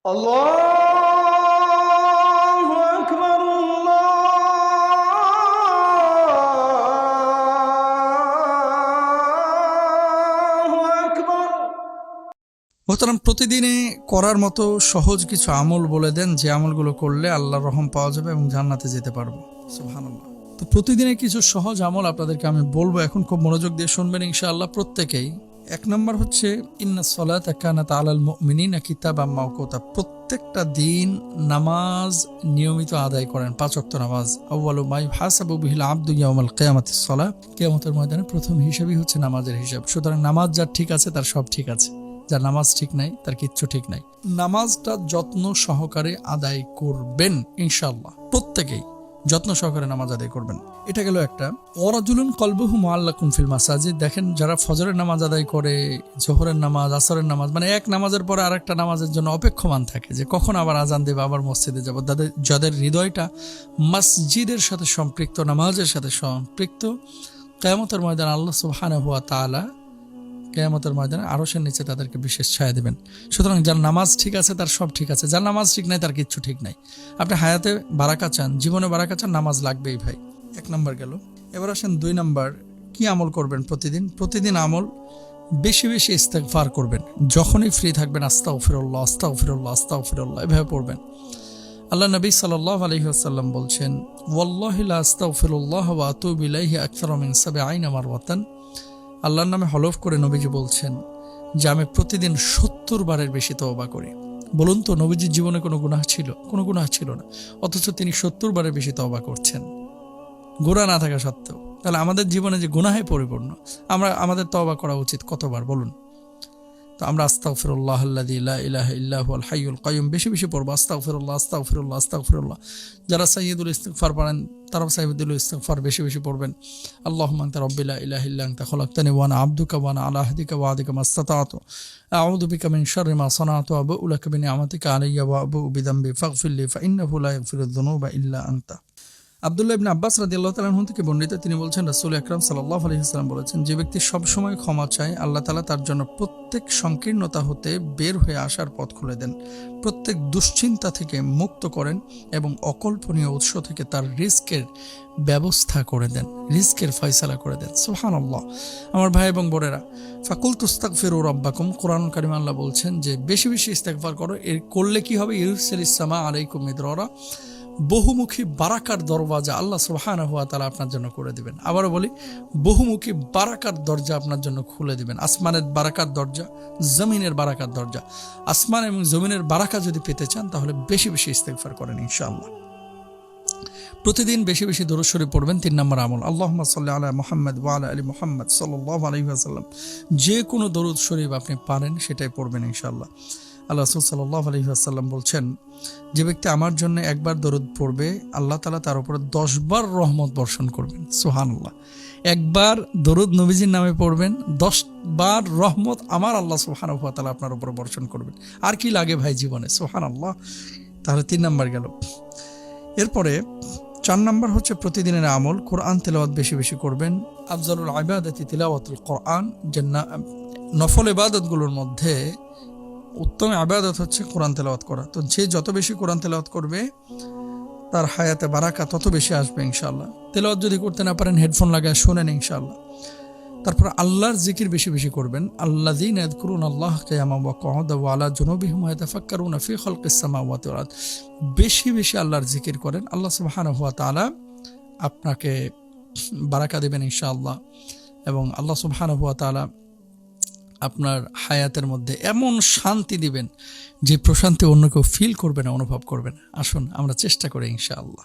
আল্লাহু আকবার, আল্লাহু আকবার। মোহতারাম, প্রতিদিনে করার মতো সহজ কিছু আমল বলে দেন, যে আমলগুলো করলে আল্লাহর রহম পাওয়া যাবে এবং জান্নাতে যেতে পারবো। সুবহানাল্লাহ। তো প্রতিদিনের কিছু সহজ আমল আপনাদেরকে আমি বলবো, এখন খুব মনোযোগ দিয়ে শুনবেন ইনশাআল্লাহ প্রত্যেকেই। এক নম্বর হচ্ছে ইন্নাস সালাতা কানাত আলাল মুমিনিনা কিতাবাম মাওকুতা। প্রত্যেকটা দিন নামাজ নিয়মিত আদায় করেন, 5 ওয়াক্ত নামাজ। আউয়ালু মা ইউহাসাবু বিহিল আবদু ইয়াউমাল কিয়ামাতিস সালাহ। কিয়ামতের ময়দানে প্রথম হিসাবই হচ্ছে নামাজের হিসাব। সুতরাং নামাজ যার ঠিক আছে তার সব ঠিক আছে, যার নামাজ ঠিক নাই তার কিচ্ছু ঠিক নাই। নামাজটা যত্ন সহকারে আদায় করবেন ইনশাআল্লাহ, প্রত্যেকেই যত্ন সহকারে নামাজ আদায় করবেন। এটা গেল একটা। ওয়ারাজুলুন কলবুহু মুআল্লাকুন ফিল মাসাজিদ। দেখেন, যারা ফজরের নামাজ আদায় করে, জোহরের নামাজ, আসরের নামাজ, মানে এক নামাজের পরে আরেকটা নামাজের জন্য অপেক্ষমান থাকে যে কখন আবার আজান দেবে, আবার মসজিদে যাব। যাদের হৃদয়টা মসজিদের সাথে সম্পৃক্ত, নামাজের সাথে সম্পৃক্ত, কিয়ামতের ময়দানে আল্লাহ সুবহানাহু ওয়া তাআলা কিয়ামতের ময়দানে আরশের নিচে তাদেরকে বিশেষ ছায়া দেবেন। সুতরাং যার নামাজ ঠিক আছে তার সব ঠিক আছে, যার নামাজ ঠিক নাই তার কিচ্ছু ঠিক নাই। আপনি হায়াতে বারাকা চান, জীবনে বারাকা চান, নামাজ লাগবেই ভাই। 1 নম্বর গেল। এবার আসেন 2 নম্বর, কি আমল করবেন প্রতিদিন আমল বেশি বেশি ইস্তেগফার করবেন। যখনই ফ্রি থাকবেন আস্তাগফিরুল্লাহ আস্তাগফিরুল্লাহ আস্তাগফিরুল্লাহ এভাবে পড়বেন। আল্লাহ নবী সাল্লাল্লাহু আলাইহি ওয়াসাল্লাম বলছেন, ওয়াল্লাহি লা আস্তাগফিরুল্লাহ ওয়া আতুবু ইলাইহি আকসারা মিন 70 মাররাতান। আল্লাহর নামে হলফ করে নবীজি বলছেন যে আমি প্রতিদিন 70 বারের বেশি তওবা করি। বলুন তো, নবীজির জীবনে কোনো গুনাহ ছিল? কোনো গুনাহ ছিল না, অথচ তিনি 70 বারের বেশি তওবা করছেন গুনাহ না থাকা সত্ত্বেও। তাহলে আমাদের জীবনে যে গুনাহে পরিপূর্ণ, আমাদের তওবা করা উচিত কতবার বলুন তো? আমরা আস্তাগফিরুল্লাহ আল্লাযী লা ইলাহা ইল্লা হুয়াল হাইয়ুল কাইয়ুম বেশি বেশি পড়ব। আস্তাগফিরুল্লাহ আস্তাগফিরুল্লাহ আস্তাগফিরুল্লাহ। যারা সাইয়্যিদুল ইস্তিগফার পড়েন তারাও সাইয়্যিদুল ইস্তিগফার বেশি বেশি পড়বেন। আল্লাহুম্মা আনতা রাব্বি লা ইলাহা ইল্লা আনতা খলাকতানি ওয়া আনা আবদুকা ওয়া আনা আলা আহদিকা ওয়া ওয়া'দিকা মাসতাতা'তু আউযু বিকা মিন শাররি মা সানা'তু ওয়া আবু'ু লাকা বিনি'মাতিকা আলাইয়া ওয়া আবু'ু বিযামবি ফাগফিরলি ফাইন্নাহু লা ইয়াগফিরুয যুনুবা ইল্লা আনতা। আব্দুল্লাহ ইবনে আব্বাস রাদিয়াল্লাহু তাআলা আনহু থেকে বর্ণিত, তিনি বলছেন রাসূল আকরাম সাল্লাল্লাহু আলাইহি ওয়াসাল্লাম বলেছেন, যে ব্যক্তি সব সময় ক্ষমা চায়, আল্লাহ তাআলা তার জন্য প্রত্যেক সংকীর্ণতা হতে বের হয়ে আসার পথ খুলে দেন, প্রত্যেক দুশ্চিন্তা থেকে মুক্ত করেন এবং অকল্পনীয় উৎস থেকে তার রিজকের ব্যবস্থা করে দেন, রিজকের ফয়সালা করে দেন। সুবহানাল্লাহ। আমার ভাই এবং বোনেরা, ফাকুলতু আস্তাগফিরু রাব্বাকুম, কোরআন কারিমে আল্লাহ বলছেন যে বেশি বেশি ইস্তেগফার করো। এর করলে কি হবে? ইউরসিলিস সামা আলাইকুম মিদরারা, বহুমুখী বারাকার দরওয়াজা আল্লাহ সুবহানাহু ওয়া তাআলা আপনার জন্য করে দিবেন। আবারও বলি, বহুমুখী বারাকার দরজা আপনার জন্য খুলে দিবেন। আসমানের বারাকার দরজা, জমিনের বারাকার দরজা। আসমান এবং জমিনের বারাকা যদি পেতে চান তাহলে বেশি বেশি ইস্তেগফার করেন ইনশাআল্লাহ। প্রতিদিন বেশি বেশি দরুদ শরীফ পড়বেন। 3 নম্বর আমল, আল্লাহুম্মা সাল্লি আলা মুহাম্মদ ওয়া আলা আলি মুহাম্মদ সাল্লাল্লাহু আলাইহি ওয়াসাল্লাম। যে কোনো দরুদ শরীফ আপনি পারেন সেটাই পড়বেন ইনশাআল্লাহ। আল্লাহ রাসূল সাল্লাল্লাহু আলাইহি ওয়াসাল্লাম বলছেন, যে ব্যক্তি আমার জন্য একবার দরুদ পড়বে, আল্লাহ তাআলা তার উপরে 10 বার রহমত বর্ষণ করবেন। সুবহানাল্লাহ। একবার দরুদ নবীজির নামে পড়বেন, 10 বার রহমত আমার আল্লাহ সুবহানাহু ওয়া তাআলা আপনার উপরে বর্ষণ করবেন। আর কি লাগে ভাই জীবনে? সুবহানাল্লাহ। তাহলে 3 নাম্বার গেল। এরপরে 4 নাম্বার হচ্ছে প্রতিদিনের আমল, কোরআন তেলাওয়াত বেশি বেশি করবেন। আফজালুল ইবাদাতি তিলাওয়াতুল কোরআন। যে নফল ইবাদতগুলোর মধ্যে উত্তম ইবাদত হচ্ছে কোরআন তেলাওয়াত করা। তো যে যত বেশি কোরআন তেলাওয়াত করবে তার হায়াতে বারাকা তত বেশি আসবে ইনশাআল্লাহ। তেলাওয়াত যদি করতে না পারেন, হেডফোন লাগায় শোনেন ইনশাআল্লাহ। তারপর আল্লাহর জিকির বেশি বেশি করবেন। আল্লাযীনা ইয়াযকুরুনাল্লাহা কিয়ামান ওয়া কুউদান ওয়া আলা জুনুবিহিম ওয়া ইয়াতাফাক্কারুনা ফি খালকিস সামাওয়াতি ওয়াল আরদ। বেশি বেশি আল্লাহর জিকির করেন, আল্লাহ সুবহানাহু ওয়া তাআলা আপনাকে বারাকা দিবেন ইনশাআল্লাহ। এবং আল্লাহ সুবহানাহু ওয়া তাআলা আপনার হায়াতের মধ্যে এমন শান্তি দিবেন যে প্রশান্তি অন্য কেউ ফিল করবে না, অনুভব করবে না। আসুন আমরা চেষ্টা করি ইনশাআল্লাহ।